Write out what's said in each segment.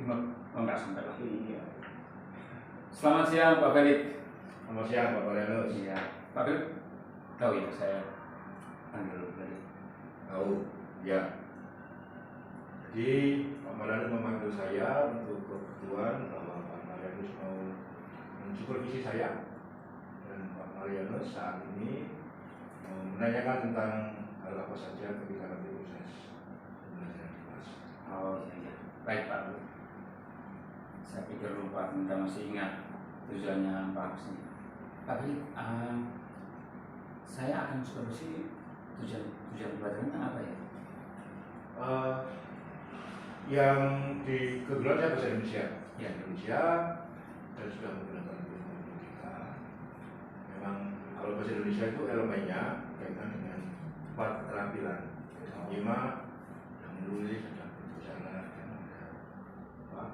Enggak sampai lah. Iya. Selamat siang Pak Felix. Selamat siang Pak Marianus. Iya. Pak Felix tahu ya saya panggil tadi. Tahu, ya. Jadi Pak Marianus memanggil saya untuk kebutuhan bahwa Pak Marianus mau mensupervisi saya, dan Pak Marianus saat ini menanyakan tentang hal apa saja ketika nanti proses pembelajaran di kelas. Oh iya. Baik Pak. Saya pikir lupa, Anda masih ingat tujuannya Pak Agus ini. Pak Felix, saya akan supervisi tujuan pelajarannya apa ya? Yang di kebetulan saya bahasa Indonesia, Ya. Indonesia, dan sudah menggunakan logika. Memang kalau bahasa Indonesia itu elemennya kaitan dengan 4 keterampilan, menyimak, yang menulis, dan berbicara, dan apa.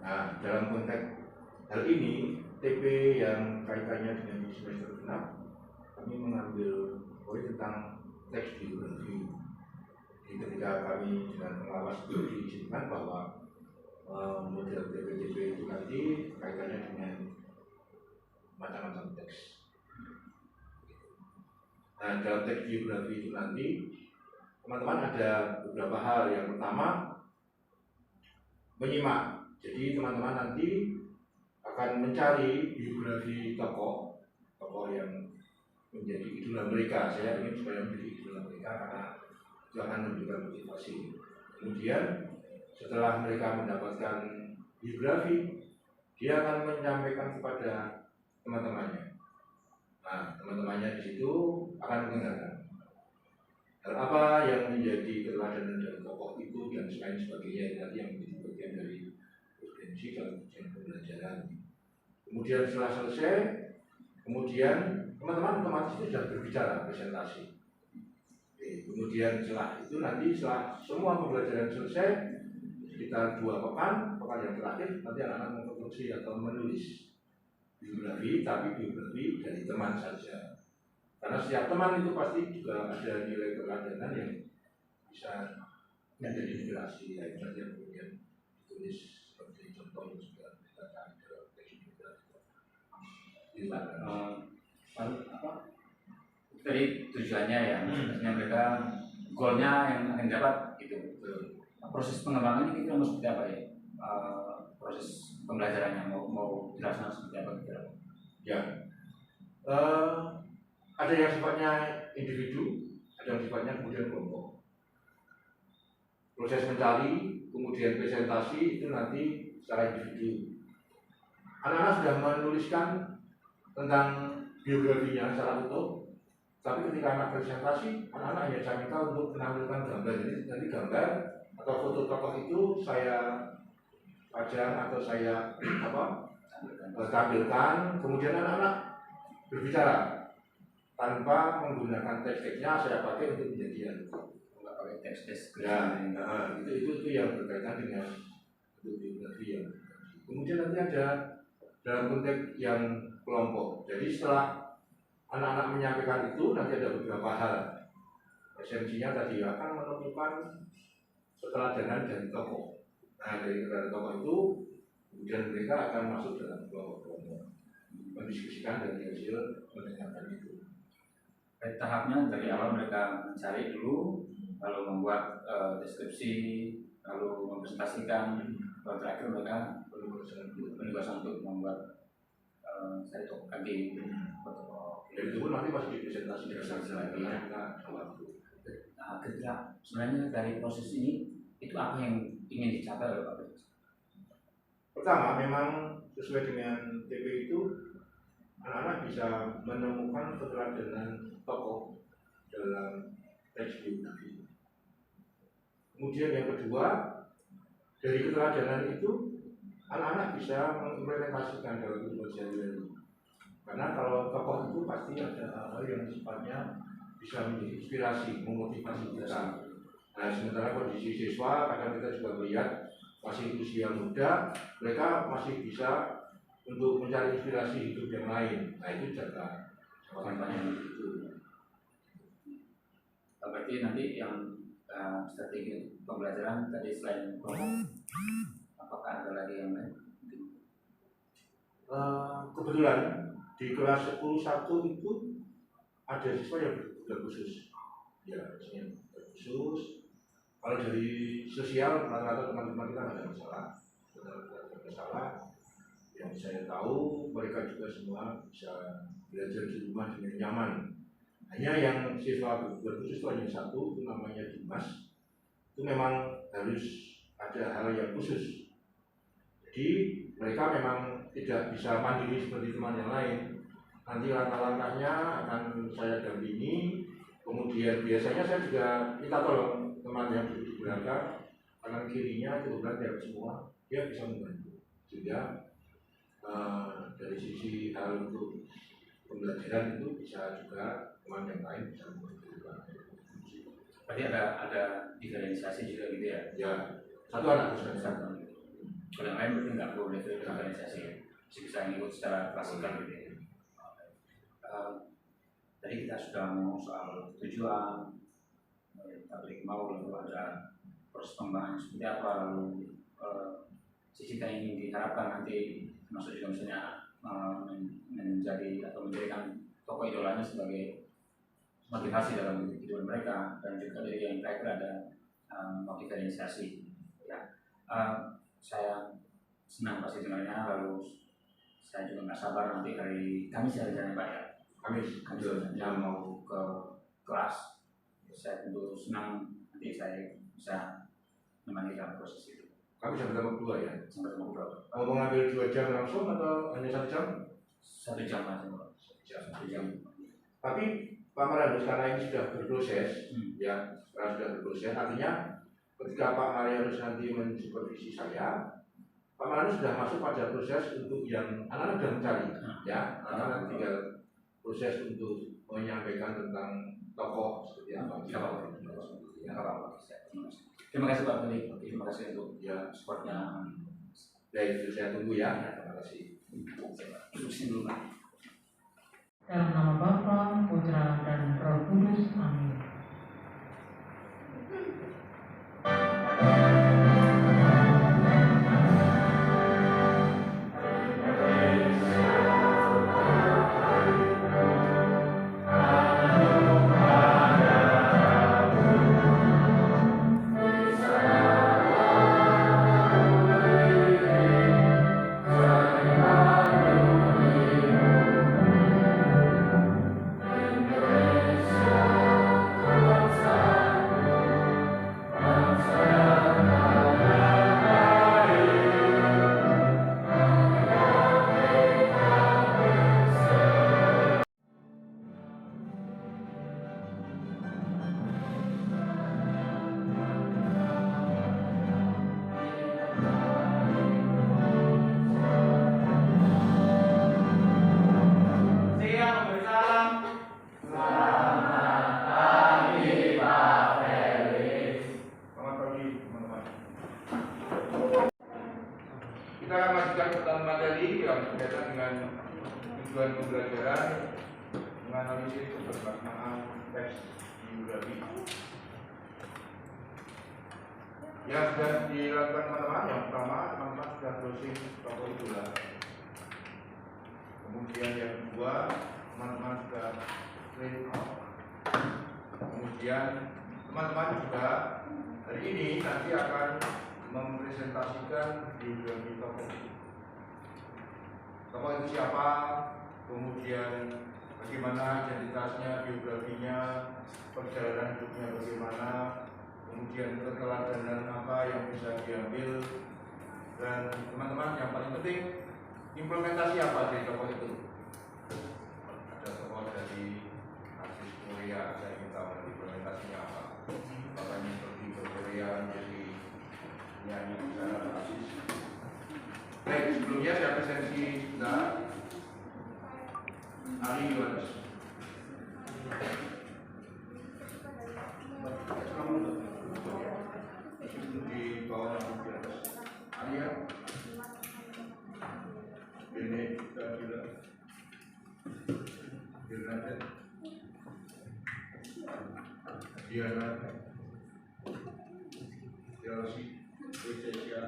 Nah, dalam konteks hal ini, TP yang kaitannya dengan di semester 6, kami mengambil poin tentang teks biografi. Jadi ketika kami dengan pengawas itu diizinkan bahwa model TP-TP itu nanti kaitannya dengan macam-macam teks. Nah, dalam teks biografi itu nanti teman-teman ada beberapa hal. Yang pertama, menyimak. Jadi teman-teman nanti akan mencari biografi tokoh yang menjadi idola mereka. Saya ingin supaya menjadi idola mereka karena itu akan memberikan motivasi. Kemudian setelah mereka mendapatkan biografi, dia akan menyampaikan kepada teman-temannya. Nah, teman-temannya di situ akan mendengarkan hal apa yang menjadi keteladanan dari tokoh itu dan lain sebagainya, nanti yang menjadi bagian dari urgensi dalam ujian pembelajaran. Kemudian setelah selesai, kemudian teman-teman otomatis itu sudah berbicara presentasi. Kemudian setelah itu nanti setelah semua pembelajaran selesai, sekitar 2 pekan yang terakhir nanti anak-anak memproduksi atau menulis biografi, tapi biografi dari teman saja. Karena setiap teman itu pasti juga ada nilai keteladanan yang bisa menjadi inspirasi. Itu saja kemudian ditulis seperti contoh yang sudah kita cari dalam teks biografi. Apa? Tadi tujuannya ya, maksudnya mereka goalnya yang akan dapat gitu. Proses pengembangan ini kita mau seperti apa ya? Proses pembelajarannya mau jelaskan seperti apa kira? Ya, ada yang sifatnya individu, ada yang sifatnya kemudian kelompok. Proses mencari, kemudian presentasi itu nanti secara individu. Anak-anak sudah menuliskan tentang biografinya secara utuh. Tapi ketika anak presentasi, anak-anak hanya saya minta untuk menampilkan gambar. Jadi nanti gambar atau foto tokoh itu saya pajang atau saya tampilkan. Kemudian anak-anak berbicara tanpa menggunakan teks-teksnya, saya pakai untuk penjadian. Enggak pakai teks-teks. Ya, itu yang berkaitan dengan biografi yang. Kemudian nanti ada dalam konteks yang kelompok. Jadi setelah anak-anak menyampaikan itu, nanti ada beberapa hal. Esensinya tadi akan menentukan keteladanan dari tokoh. Nah, dari tokoh itu, kemudian mereka akan masuk dalam kelompok-kelompok, mendiskusikan dari hasil mendengarkan itu. Tahapnya dari awal mereka mencari dulu, lalu membuat deskripsi, lalu mempresentasikan, lalu terakhir mereka penugasan untuk membuat saya tokoh lagi. Dan itu pun nanti pasti dipresentasi lagi. Nah, ketika sebenarnya dari proses ini itu apa yang ingin dicapai oleh Pak Felix? Pertama, memang sesuai dengan TP itu anak-anak bisa menemukan keteladanan tokoh dalam teks biografi. Kemudian yang kedua, dari keteladanan itu anak-anak bisa mengimplementasikan dalam kehidupan sehari-hari. Karena kalau tokoh itu pasti ada hal-hal yang sifatnya bisa menjadi inspirasi, memotivasi kita. Nah, sementara kondisi siswa kadang kita juga melihat masih usia muda, mereka masih bisa untuk mencari inspirasi hidup yang lain. Nah, itu jaga kampanye itu. Berarti nanti yang strategi pembelajaran tadi selain kelompok lagi yang lain? Kebetulan di kelas 10-1 itu ada siswa yang berkebutuhan khusus. Ya, yang khusus. Kalau dari sosial, rata-rata teman-teman kita nggak ada masalah. Tidak ada masalah. Yang saya tahu, mereka juga semua bisa belajar di rumah dengan nyaman. Hanya yang siswa berkebutuhan khusus itu hanya satu, itu namanya Dimas. Itu memang harus ada hal yang khusus. Jadi mereka memang tidak bisa mandiri seperti teman yang lain. Nanti langkah-langkahnya akan saya dampingi. Kemudian biasanya saya juga minta tolong teman yang duduk di belakang, kanan kirinya kebetulan tidak semua, dia bisa membantu. Sehingga dari sisi hal untuk pembelajaran itu bisa juga teman yang lain bisa membantu. Berarti ada diferensiasi juga gitu ya? Ya, satu anak bisa. Kalau yang lain berarti nggak perlu diferensiasi ya? Bisa ngikut secara klasikal gitu ya? Tadi kita sudah ngomong soal tujuan, pabrik mau lalu ada proses pengembangan seperti apa, lalu cita-cita yang ingin diharapkan nanti, termasuk juga misalnya menjadi atau menjadikan tokoh idolanya sebagai motivasi dalam kehidupan mereka, dan juga dari yang terakhir ada diferensiasi. Ya, saya senang pasti dengarnya, lalu saya juga nggak sabar nanti hari Kamis ya rencana Pak ya. Kamis yang mau ke kelas, saya tentu senang nanti saya bisa menemani dalam proses itu. Kami sampai tanggal 2 ya? Sampai tanggal 2. Mau mengambil 2 jam langsung atau hanya 1 jam? 1 jam aja Pak. 1 jam. Tapi Pak Marianus karena ini sudah berproses, ya, sekarang sudah berproses, artinya ketika Pak Marianus nanti mensupervisi saya, Pak Marianus sudah masuk pada proses untuk yang anak-anak sudah mencari, ya, anak-anak tinggal proses untuk menyampaikan tentang tokoh seperti apa. Terima kasih Pak Menteri. Terima kasih untuk ya supportnya. Baik, saya tunggu ya. Terima kasih. Dalam nama Bapa, Putra, dan Roh Kudus. Amin. Kita akan lanjutkan pertemuan materi yang berkaitan dengan tujuan pembelajaran, menganalisis kebermaknaan teks biografi. Yang sudah dilakukan teman-teman, yang pertama teman-teman sudah browsing tokoh idola. Kemudian yang kedua teman-teman sudah print out. Kemudian teman-teman juga hari ini nanti akan mempresentasikan biografi tokoh. Tokoh itu siapa, kemudian bagaimana identitasnya, biografinya, perjalanan hidupnya bagaimana, kemudian keteladanan apa yang bisa diambil, dan teman-teman yang paling penting implementasi apa dari tokoh itu. Ada tokoh dari artis Korea, saya ingin tahu implementasinya apa. Bapaknya pergi ke Korea menjadi nyanyi secara basis. Baik, sebelumnya saya presentasi sudah Ali Yohanes. Di bawah di atas Alia Benedikta Gila Bernadette Diana Chelsea Wecesia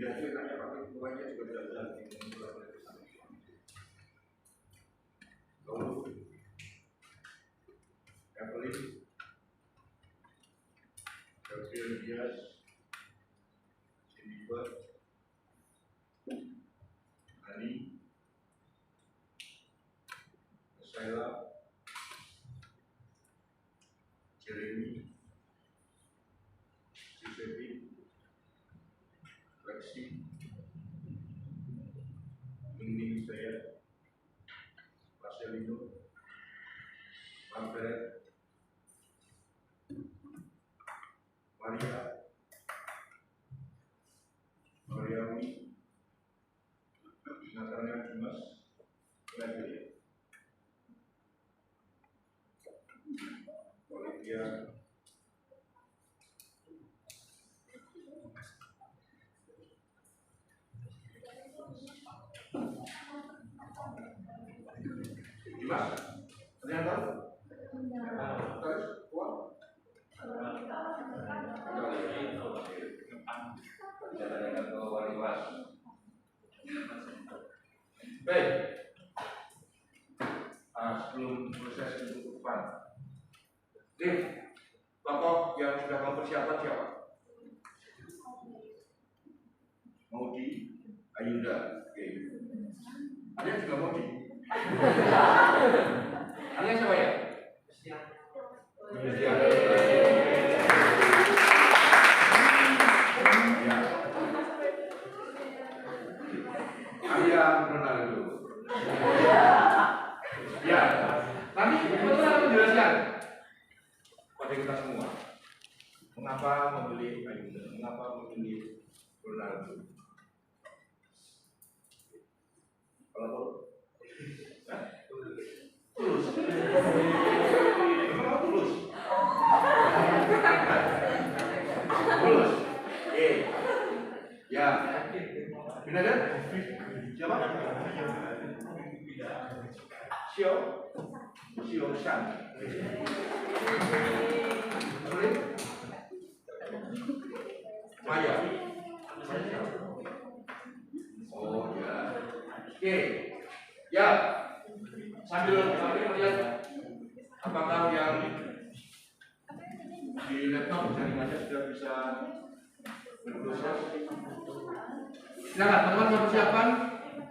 Lidah itu enaknya pakai bunganya juga tidak benar. Lalu Evelyn, Gabriel Diaz, Jennifer, Ani, Sheila, Jeremy, Josephine, Lexi, Mingning saya, Marcelino, Margaret, Maria, Mariawi, Nathaniel Dimas, Olivia, Dimas, ternyata terus kuat. Baik, sebelum proses penutupan, tokoh yang sudah mempersiapkan siapa? Maudi, Ayunda, oke. Ada yang juga Maudi. Ada yang siapa ya? Christian. Arya Ronaldo. Ya, nanti betul akan menjelaskan pada kita semua mengapa memilih Ayunda, mengapa memilih Ronaldo. Kalau tulus, memang tulus, tulus. Ya, benar kan? Siapa? Xiao Shan. Maya. Oh ya. Oke. Ya. Sambil melihat apakah yang di laptop jaringannya sudah bisa berproses. Silakan teman-teman persiapan.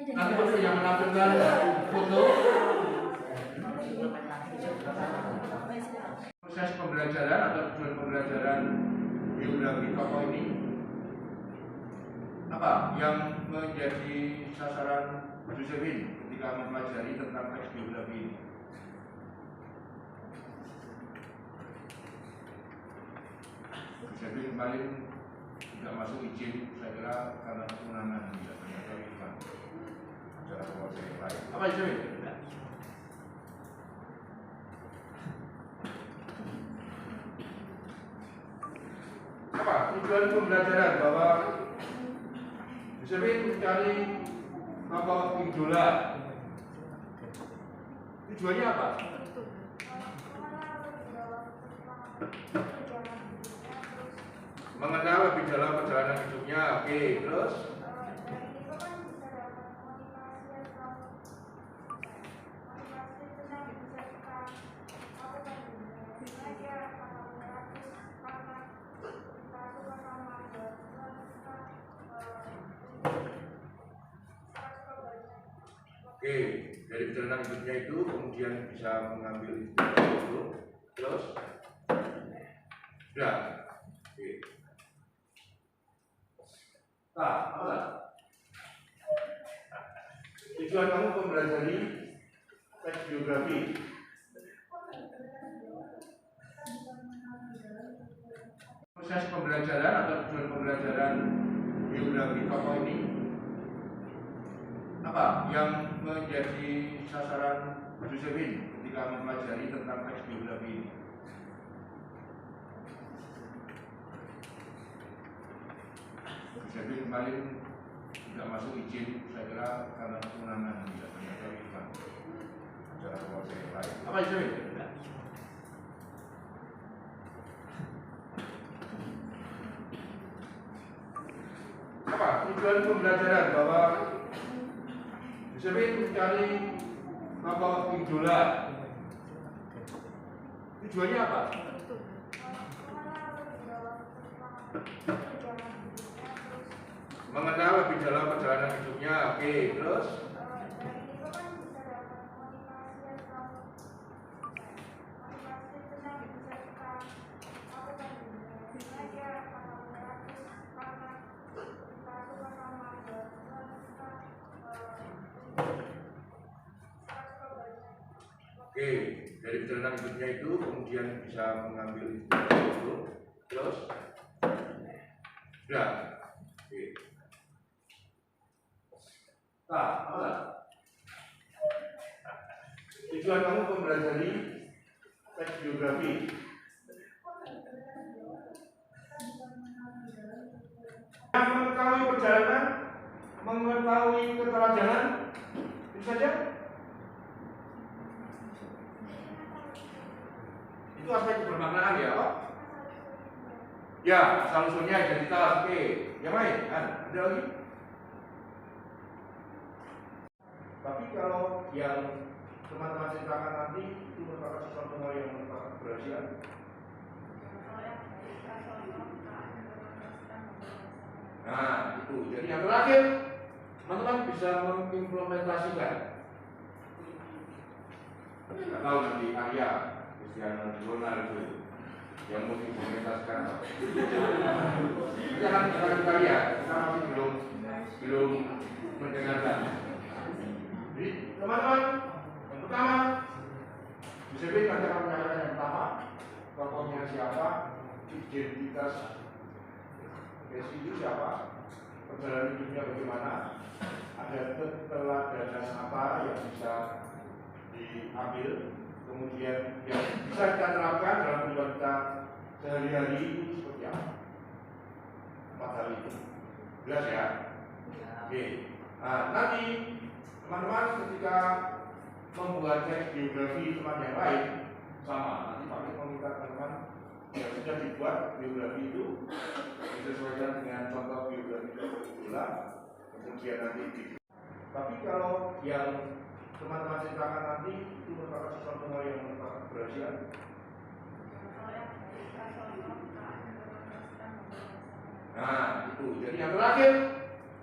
Nanti baru yang menampilkan foto. Proses pembelajaran atau tujuan pembelajaran biografi tokoh ini apa yang menjadi sasaran Josephine ketika mempelajari tentang teks biografi ini? Josephine kemarin tidak masuk izin, saya kira karena kewenangan tidak ternyata bukan acara keluarga yang lain. Apa Josephine? Apa tujuan pembelajaran bahwa Josephine mencari tokoh idola? Tujuannya apa? Mengenal lebih dalam perjalanan hidupnya. Oke, terus? Oke, dari perjalanan hidupnya itu kemudian bisa mengambil itu, terus? Sudah. Oke. Nah, apa? Tujuan kamu mempelajari teks biografi. Proses pembelajaran atau tujuan pembelajaran biografi tokoh ini apa yang menjadi sasaran Josephine ketika mempelajari tentang teks biografi ini? Josephine kemarin tidak masuk izin, saya kira karena kewenangan tidak ternyata bukan acara keluarga yang lain. Apa Josephine? Apa tujuan pembelajaran bahwa Josephine mencari tokoh idola. Tujuannya apa? Mengenal lebih dalam perjalanan hidupnya. Oke, terus? Oke, dari perjalanan hidupnya itu kemudian bisa mengambil itu, terus? Sudah. Oke. Nah, apa? Tujuan kamu mempelajari teks biografi. Mengetahui perjalanan, mengetahui ketelajanan, itu saja. Itu aspek kebermaknaan ya, Pak? Ya, asal usulnya identitas. Oke, yang lain? Ada lagi? Tapi kalau yang teman-teman ceritakan nanti itu merupakan sesuatu hal yang merupakan keberhasilan. Nah, itu. Jadi yang terakhir, teman-teman bisa mengimplementasikan. Tidak tahu nanti Arya, Cristiano Ronaldo yang mau diimplementasikan. Jangan kita lihat, kita masih belum mendengarkan. Jadi teman-teman, yang pertama, Josephine nanti akan menyatakan yang pertama, tokohnya siapa, identitas Messi itu siapa, perjalanan hidupnya bagaimana, ada keteladanan apa yang bisa diambil, kemudian yang bisa kita terapkan dalam kehidupan kita sehari-hari itu seperti apa. 4 hal itu. Jelas ya? Oke. Nah, nanti teman-teman ketika membuat teks biografi teman yang lain sama, nanti Pak meminta teman-teman yang sudah dibuat biografi itu disesuaikan dengan contoh biografi idola, kemudian nanti tapi kalau yang teman-teman ceritakan nanti itu merupakan sesuatu hal yang merupakan keberhasilan. Nah, itu. Jadi yang terakhir,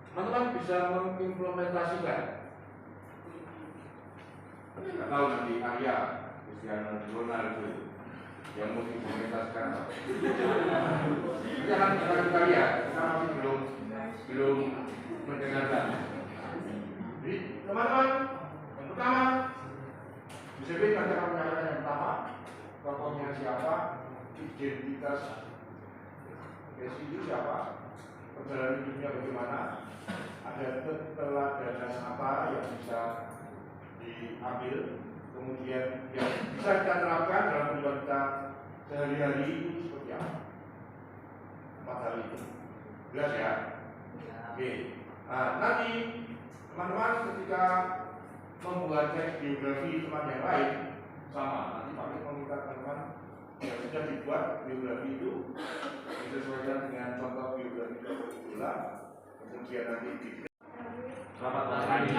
teman-teman bisa mengimplementasikan. Tidak tahu nanti Arya, Cristiano Ronaldo yang mau diimplementasikan. Jangan kita lihat, kita masih belum mendengarkan. Jadi teman-teman, yang pertama, Josephine nanti akan menyatakan yang pertama, tokohnya siapa, identitas Messi itu siapa, perjalanan hidupnya bagaimana, ada keteladanan apa yang bisa diambil, kemudian yang bisa kita terapkan dalam kehidupan kita sehari-hari itu seperti apa. 4 hal itu. Jelas ya? Oke. Nah, nanti teman-teman ketika membuat teks biografi teman yang lain sama, nanti Pak meminta teman-teman yang sudah dibuat biografi itu disesuaikan dengan contoh biografi idola, kemudian nanti Selamat pagi.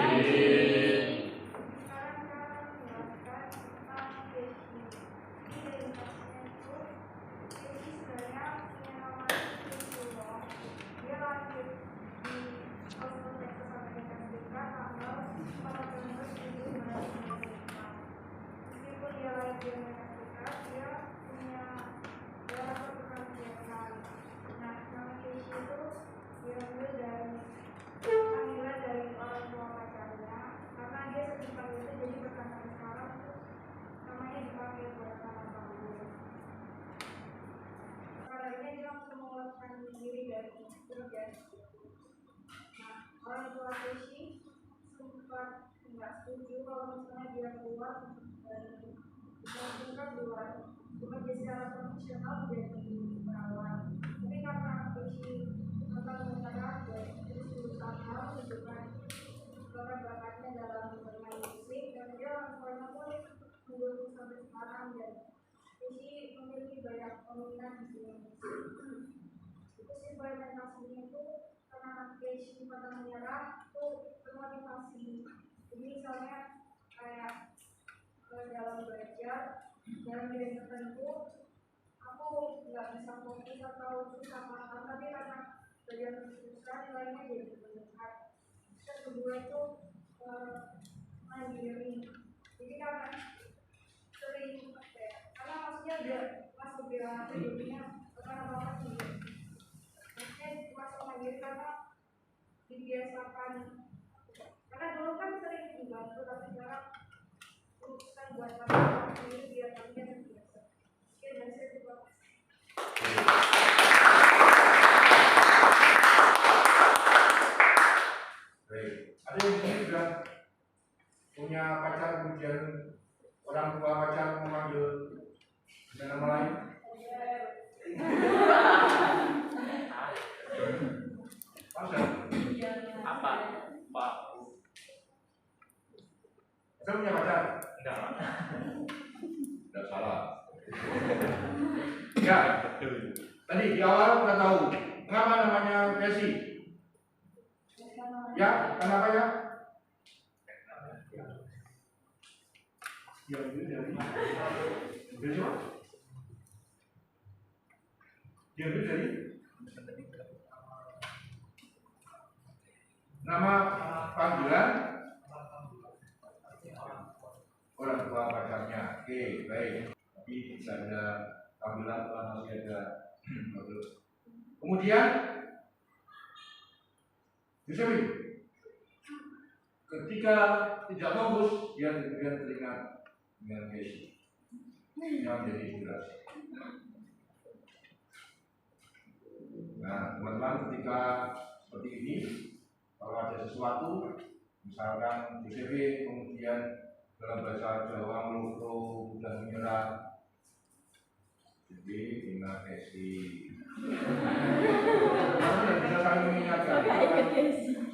Orang tua Casey sempat nggak setuju kalau misalnya dia keluar dan dilakukan di luar, cuma dia secara profesional menjadi perawat. Tapi karena Casey tetap berharap dan terus berusaha menunjukkan bakatnya dalam bermain musik, dan dia orang tuanya pun mendukung sampai sekarang, dan Casey memiliki banyak peminat di sini. Itu implementasinya itu karena Casey motivation pada menyerah itu termotivasi. Jadi misalnya kayak dalam belajar dalam bidang tertentu aku nggak bisa fokus atau susah paham, tapi karena belajar susah nilainya jadi meningkat. Terus kedua itu mandiri. Jadi karena sering karena maksudnya udah masuk bilang sebelumnya apa sendiri. Maksudnya masuk mandiri karena dibiasakan. Karena dulu kan sering dibantu, tapi sekarang urusan buat apa sendiri biar kami terbiasa. Oke, dan saya terima kasih. Baik, ada yang di sini sudah punya pacar, kemudian orang tua pacar memanggil dengan nama lain? Masa? Apa? Pak. Saya punya pacar? Enggak, Pak. Tidak salah. Ya, tadi di awal kita tahu kenapa namanya Messi. Ya, kenapa ya? Ya, itu dari siapa? Ya, itu dari nama panggilan orang tua pacarnya. Oke, baik. Tapi bisa ada panggilan kalau masih ada. Kemudian Yusufin, ketika tidak fokus, dia kemudian teringat dengan Messi yang menjadi inspirasi. Nah, teman-teman, ketika seperti ini, kalau ada sesuatu, misalkan Yusufin kemudian dalam bahasa Jawa melukro dan menyerah, jadi ingat Messi. Kita bisa saling mengingatkan,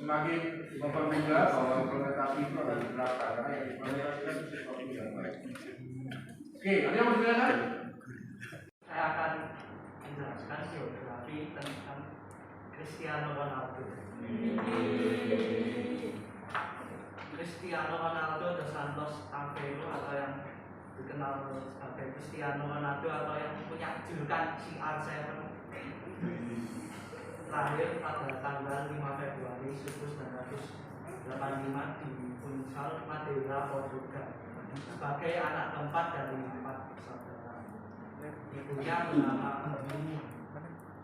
semakin mempermudah bahwa implementasi itu akan diterapkan karena yang diimplementasikan itu sesuatu yang baik. Oke, ada yang mau ditanyakan? Saya akan menjelaskan biografi tentang Cristiano Ronaldo. Cristiano Ronaldo dos Santos Aveiro atau yang dikenal sebagai Cristiano Ronaldo atau yang punya julukan CR7 lahir pada tanggal 5 Februari 1985 di Funchal, Madeira, Portugal sebagai anak keempat dari 4 bersaudara. Ibunya bernama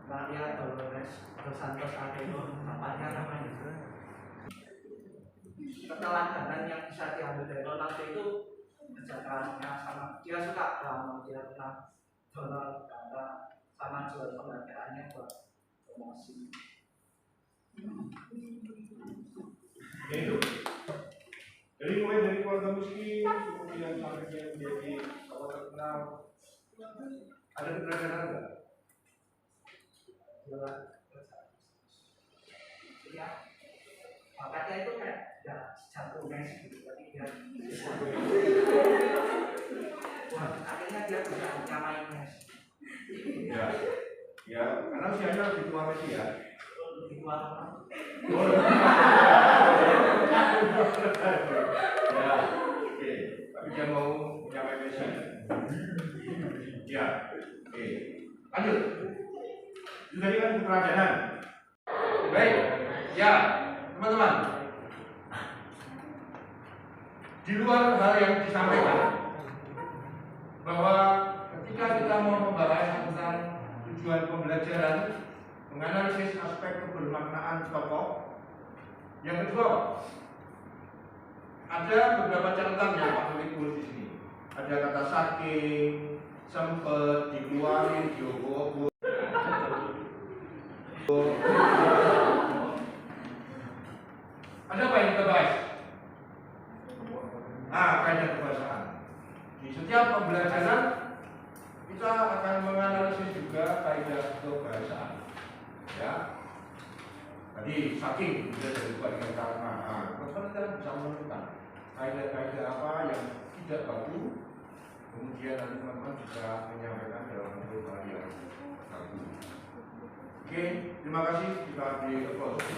Maria Dolores dos Santos Aveiro, bapaknya namanya. Keteladanan yang bisa diambil dari Ronaldo itu kerjaannya sama, dia suka drama, dia pernah donor darah sama jual penghargaannya buat promosi. Itu. Jadi mulai dari keluarga miskin, kemudian sampai dia menjadi tokoh terkenal. Ada keberagaman enggak? Ya, makanya itu kayak ya jatuh Messi gitu, tapi dia akhirnya dia bisa nyamain Messi. Ya, ya, karena usianya lebih tua Messi ya. Lebih tua apa? Ya, oke. Tapi dia mau nyamai Messi. Ya, oke. Lanjut. Itu tadi kan keteladanan. Baik, ya, teman-teman. Di luar hal yang disampaikan, bahwa ketika kita mau membahas tentang tujuan pembelajaran, menganalisis aspek kebermaknaan tokoh, yang kedua, ada beberapa catatan yang Pak Tulis tulis di sini. Ada kata saking, sempet, dikeluarin, diobo-obo. Ada apa yang kita bahas? Kaidah kebahasaan. Di setiap pembelajaran kita akan menganalisis juga kaidah kebahasaan. Ya. Tadi saking bisa dari bagian karena, teman-teman kita bisa menentukan kaidah-kaidah apa yang tidak baku. Kemudian nanti teman-teman bisa menyampaikan dalam bentuk hal yang baku. Oke, terima kasih. Kita beri applause.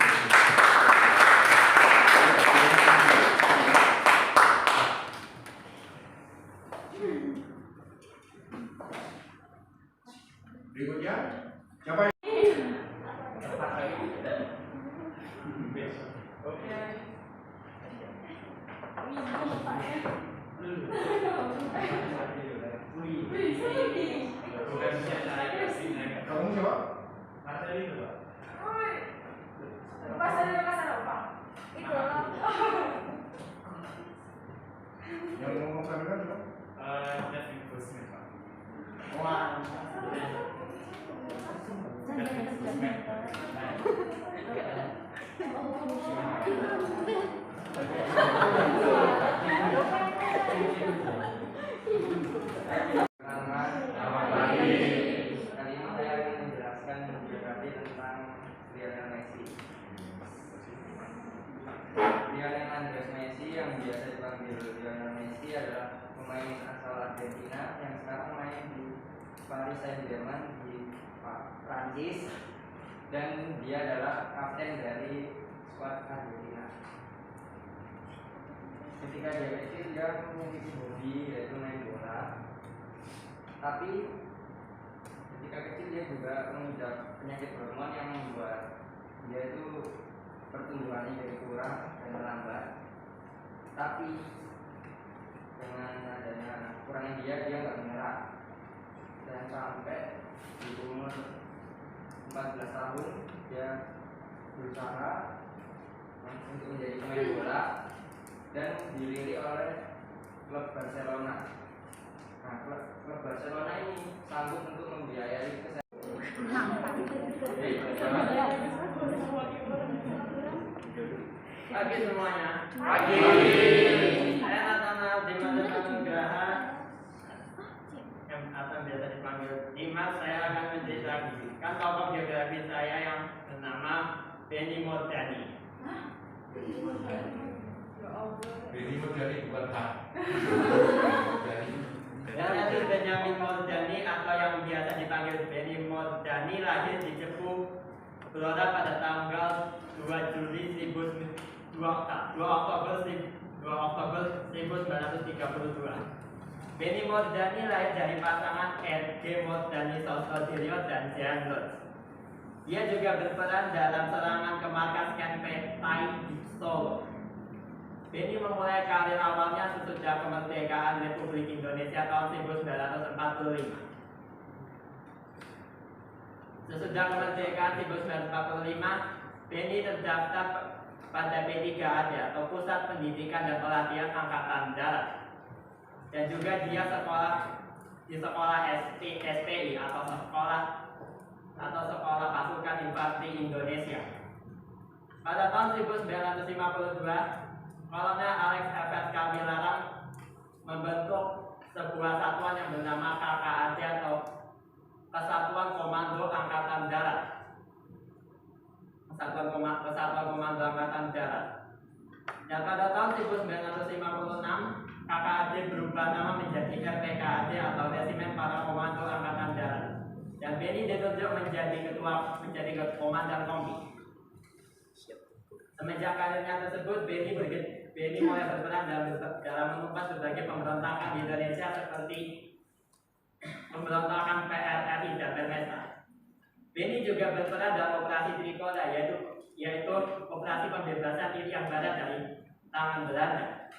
yang biasa dipanggil Lionel Messi adalah pemain asal Argentina yang sekarang main di Paris Saint-Germain di Prancis, dan dia adalah kapten dari skuad Argentina. Ketika dia kecil dia memiliki hobi yaitu main bola, tapi ketika kecil dia juga mengidap penyakit hormon yang membuat dia itu pertumbuhannya jadi kurang dan melambat. Tapi dengan adanya kurangnya dia nggak menyerah, dan sampai di umur 14 tahun dia berusaha untuk menjadi pemain bola dan dilirik oleh klub Barcelona. Nah, klub Barcelona ini sanggup untuk membiayai kesehatan. Pagi semuanya. Pagi. Saya Nathanael Dimas Nugraha, yang atau biasa dipanggil Dimas. Saya akan menceritakan tokoh biografi saya yang bernama Benny Mordani. Benny Mordani bukan tak. Yaitu Benjamin Mordani atau yang biasa dipanggil Benny Mordani lahir di Cepu, Florida pada tanggal 2 Juli 2 Oktober 1932. Benny Mordani lahir dari pasangan R.G. Mordani Sosodilio dan Jean Lutz. Dia juga berperan dalam serangan ke markas Kenpetai di Solo. Benny memulai karir awalnya sesudah kemerdekaan Republik Indonesia tahun 1945. Sesudah kemerdekaan 1945, Benny terdaftar pada P3AD atau Pusat Pendidikan dan Pelatihan Angkatan Darat, dan juga dia di sekolah SPI atau sekolah pasukan infanteri Indonesia. Pada tahun 1952, Kolonel Alex F.S. Kamilarang membentuk sebuah satuan yang bernama KKAD atau Kesatuan Komando Angkatan Darat. Kesatuan Komando Angkatan Darat. Dan pada tahun 1956, KKAD berubah nama menjadi RPKAD atau Resimen Para Komando Angkatan Darat. Dan Benny ditunjuk menjadi komandan kompi. Semenjak karirnya tersebut, Benny mulai berperan dalam menumpas berbagai pemberontakan di Indonesia seperti pemberontakan PRRI dan Permesa. Benny juga berperan dalam operasi Trikora, yaitu operasi pembebasan Irian Barat dari tangan Belanda.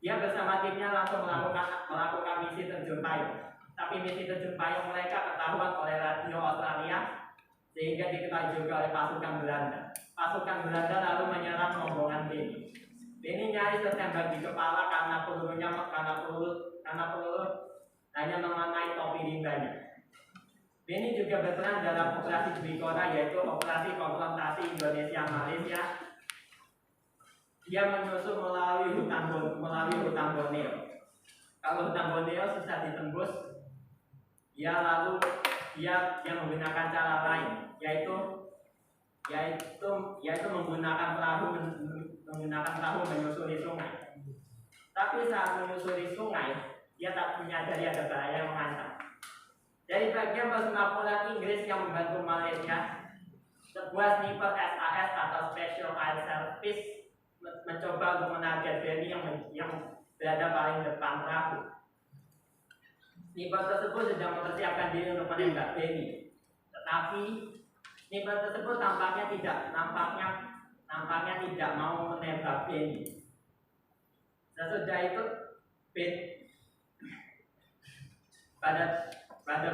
Dia bersama timnya langsung melakukan misi terjun payung. Tapi misi terjun payung mereka ketahuan oleh radio Australia, sehingga diketahui juga oleh pasukan Belanda. Pasukan Belanda lalu menyerang rombongan Benny. Benny nyaris tertembak di kepala karena peluru hanya mengenai topi limbahnya. Benny juga berperan dalam operasi Trikora, yaitu operasi konfrontasi Indonesia-Malaysia. Dia menyusup melalui hutan Borneo. Kalau hutan Borneo susah ditembus, dia menggunakan cara lain, yaitu menggunakan perahu menyusuri sungai. Tapi saat menyusuri sungai, dia tak menyadari ada bahaya yang mengancam. Dari bagian persemakmuran Inggris yang membantu Malaysia, sebuah sniper SAS atau Special Air Service mencoba untuk menarget Benny yang berada paling depan perahu. Sniper tersebut sedang mempersiapkan diri untuk menembak Benny, tetapi sniper tersebut nampaknya tidak mau menembak Benny. Sesudah itu, pada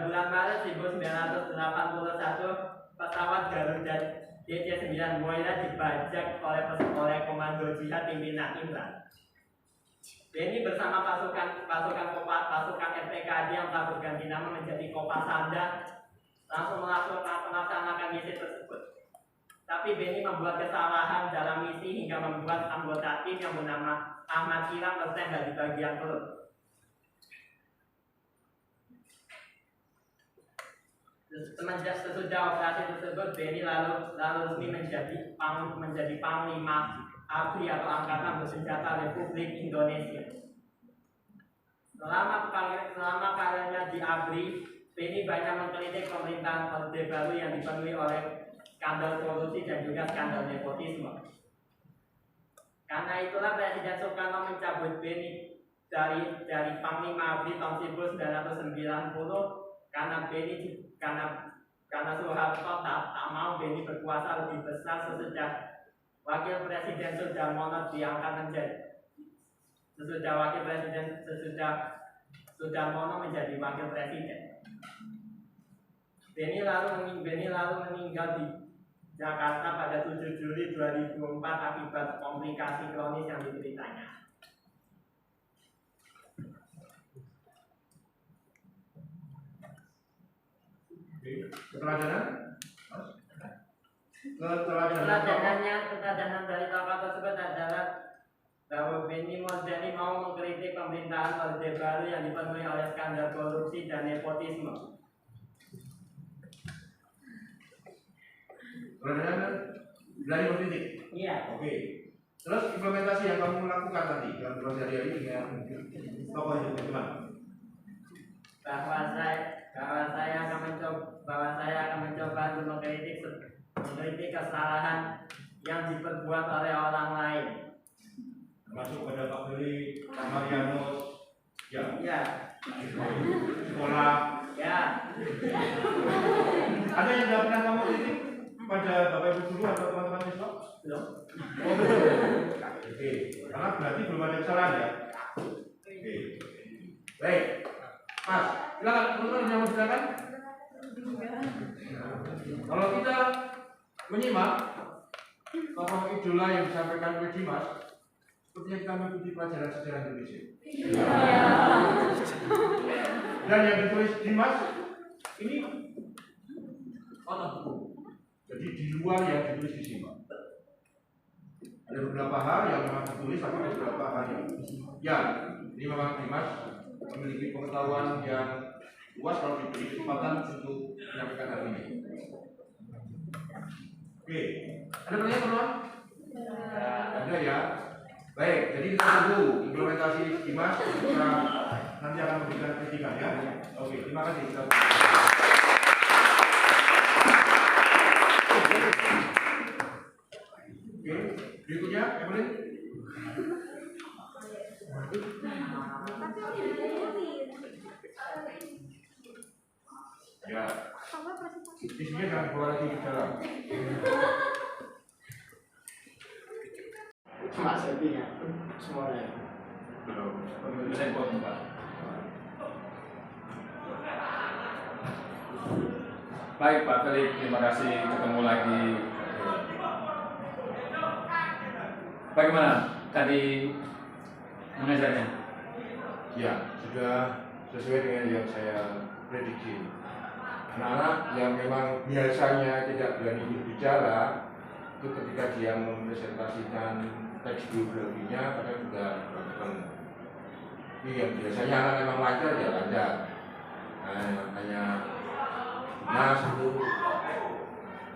bulan Maret 1981, pesawat Garuda DC-9 Moira dibajak oleh komando jihad pimpinan Imran. Benny bersama pasukan RPKAD yang telah berganti nama menjadi Kopasanda langsung melaksanakan misi tersebut. Tapi Benny membuat kesalahan dalam misi hingga membuat anggota tim yang bernama Ahmad Kiram tertembak di bagian perut. Semenjak sesudah operasi tersebut, Benny lalu resmi menjadi Panglima ABRI atau Angkatan Bersenjata Republik Indonesia. Selama karirnya di ABRI, Benny banyak mengkritik pemerintahan Orde Baru yang dipenuhi oleh skandal korupsi dan juga skandal nepotisme. Karena itulah Presiden Soekarno mencabut Benny dari Panglima ABRI tahun 1990 karena Soeharto tak mau Benny berkuasa lebih besar sesudah Wakil Presiden Sudarmono diangkat menjadi Sudarmono menjadi Wakil Presiden. Benny lalu meninggal di Jakarta pada 7 Juli 2004 akibat komplikasi kronis yang dideritanya. Keteladanan dari tokoh tersebut adalah bahwa Benny Murdani mau mengkritik pemerintahan Orde Baru yang dipenuhi oleh skandal korupsi dan nepotisme. Keteladanan dari mengkritik. Iya. Oke. Terus implementasi yang kamu lakukan tadi dalam sehari-hari dengan tokoh itu bagaimana? Bahwa saya akan mencoba untuk mengkritik kesalahan yang diperbuat oleh orang lain. Masuk pada Pak Beli, Pak Marianus, Ya. sekolah. Ya. Ada yang tidak pernah kamu kritik pada Bapak Ibu guru atau teman-teman siswa? Belum. Oh, belum. Oke, karena berarti belum ada kesalahan ya. Oke. Baik, Mas, silakan teman-teman yang mau silakan. Kalau kita menyimak tokoh idola yang disampaikan oleh Dimas, sepertinya kita mengikuti pelajaran sejarah Indonesia. Dan yang ditulis Dimas ini otak buku. Jadi di luar yang ditulis di sini. Ada beberapa hal yang memang ditulis, tapi ada beberapa hal yang ini memang Dimas memiliki pengetahuan yang luas kalau diberi kesempatan untuk menyampaikan hal ini. Oke, ada pertanyaan teman-teman? Ada ya. Baik, jadi kita tunggu implementasi Dimas. Kita nanti akan memberikan kritikan ya. Oke, terima kasih. Kita Oke, berikutnya Evelyn. Ya, isinya jangan dibawa lagi ke dalam. Cuma sepinya semuanya. Saya buat Pak. Baik Pak Felix, terima kasih, ketemu lagi. Bagaimana tadi mengajarnya? Ya, sudah sesuai dengan yang saya prediksi. Anak-anak yang memang biasanya tidak berani berbicara, itu ketika dia mempresentasikan teks biografinya kadang juga berlakukan. Ini yang biasanya anak memang lancar ya lancar. Nah, hanya Mas itu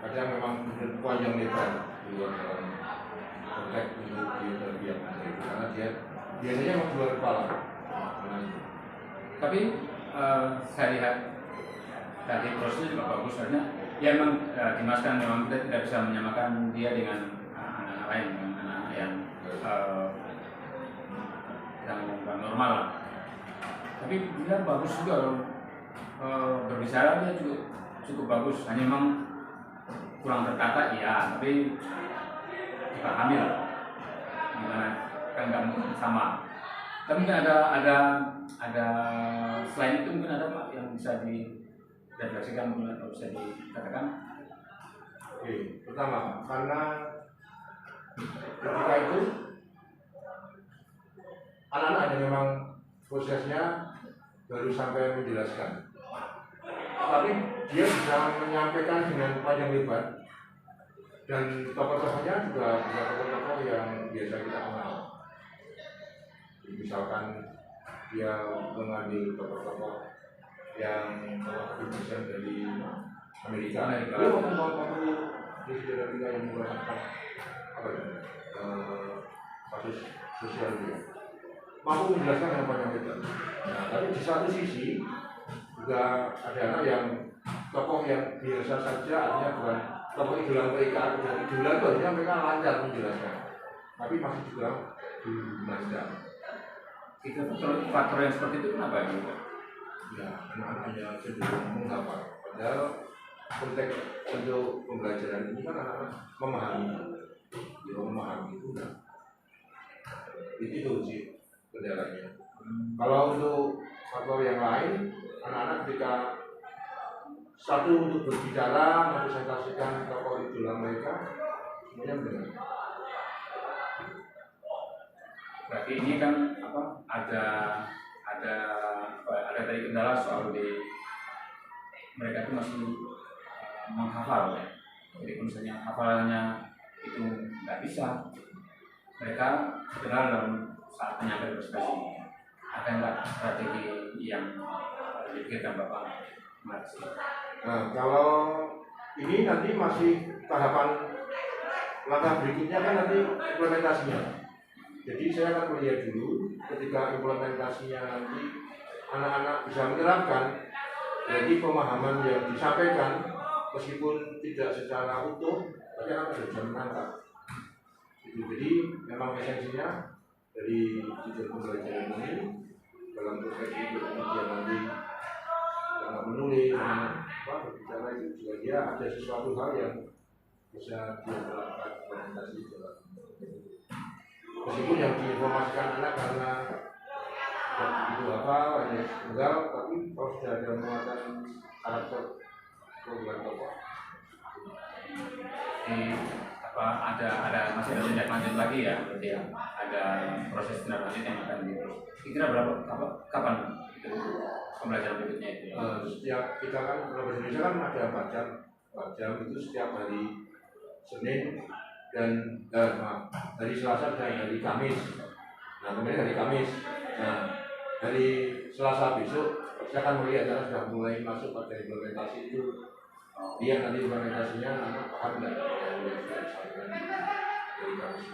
kadang memang panjang lebar di luar dalam konteks untuk biografi yang ada, karena dia biasanya memang dua kepala. Tapi saya lihat tadi prosesnya juga bagus karena ya memang Dimas kan memang kita tidak bisa menyamakan dia dengan anak-anak lain, dengan anak yang normal lah. Tapi dia bagus juga loh, berbicara dia juga cukup bagus. Hanya memang kurang tertata ya, tapi dipahami lah. Gimana kan nggak mungkin sama. Tapi kan ada selain itu mungkin ada Pak yang bisa direfleksikan mungkin atau bisa dikatakan. Oke, pertama karena ketika itu anak-anak yang memang prosesnya baru sampai menjelaskan, tapi dia bisa menyampaikan dengan panjang lebar dan tokoh-tokohnya juga bukan tokoh-tokoh yang biasa kita kenal. Misalkan dia mengambil tokoh-tokoh yang keputusan dari Amerika. Amerika. Dia waktu presiden Amerika yang mengatakan apa ya, kasus sosial dia mampu menjelaskan dengan panjang lebar. Nah, tapi di satu sisi juga ada anak yang tokoh yang biasa saja, artinya bukan tokoh idola mereka. Idola itu artinya mereka lancar menjelaskan, tapi masih juga dimajang. Itu faktor yang seperti itu kenapa gitu? Ya, anak-anak hanya cenderung menghafal. Padahal konteks untuk pembelajaran ini kan anak-anak memahami. Dia memahami itu enggak. Itu sih kendalanya. Kalau untuk faktor yang lain, anak-anak ketika satu untuk berbicara, mempresentasikan tokoh idola mereka, semuanya benar. Berarti ini kan apa? Ada tadi kendala soal mereka itu masih menghafal ya. Jadi misalnya hafalannya itu nggak bisa, mereka kenal dalam saat menyampaikan presentasi. Ada nggak strategi yang dipikirkan Bapak? Nah, kalau ini nanti masih tahapan langkah berikutnya kan nanti implementasinya. Jadi saya akan melihat dulu ketika implementasinya nanti anak-anak bisa menerapkan, jadi pemahaman yang disampaikan meskipun tidak secara utuh, tapi anak sudah bisa menangkap. Jadi memang esensinya dari tujuan pembelajaran ini dalam proses itu kemudian nanti karena menulis, berbicara itu juga dia ada sesuatu hal yang bisa dia terapkan implementasi dalam. Meskipun yang diinformasikan anak karena itu apa hanya tunggal, tapi kalau sudah ada muatan karakter program tokoh. Apa ada masih ada tindak lanjut lagi ya, berarti ya ada proses tindak lanjut yang akan kira kapan itu pembelajaran berikutnya itu? Setiap kita kan kalau di Indonesia kan ada 4 jam itu setiap hari Senin dan hari Selasa dan hari Kamis. Nah kemudian hari Kamis, nah hari Selasa besok saya akan melihat karena sudah mulai masuk pada implementasi itu. Dia nanti implementasinya anak paham nggak yang disampaikan dari Kamis.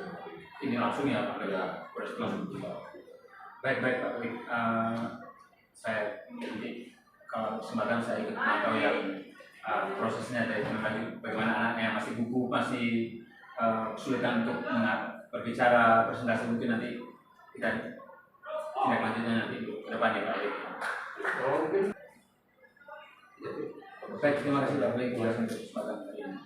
Ini langsung ya Pak? Ya, langsung. Baik Pak Wik, saya nanti kalau kesempatan saya ikut atau yang prosesnya dari bagaimana anaknya yang masih gugup, masih kesulitan untuk berbicara presentasi, mungkin nanti kita tindak lanjutnya nanti ke depan ya Pak Wik. Mungkin. Baik, terima kasih Pak Wik untuk kesempatan hari ini.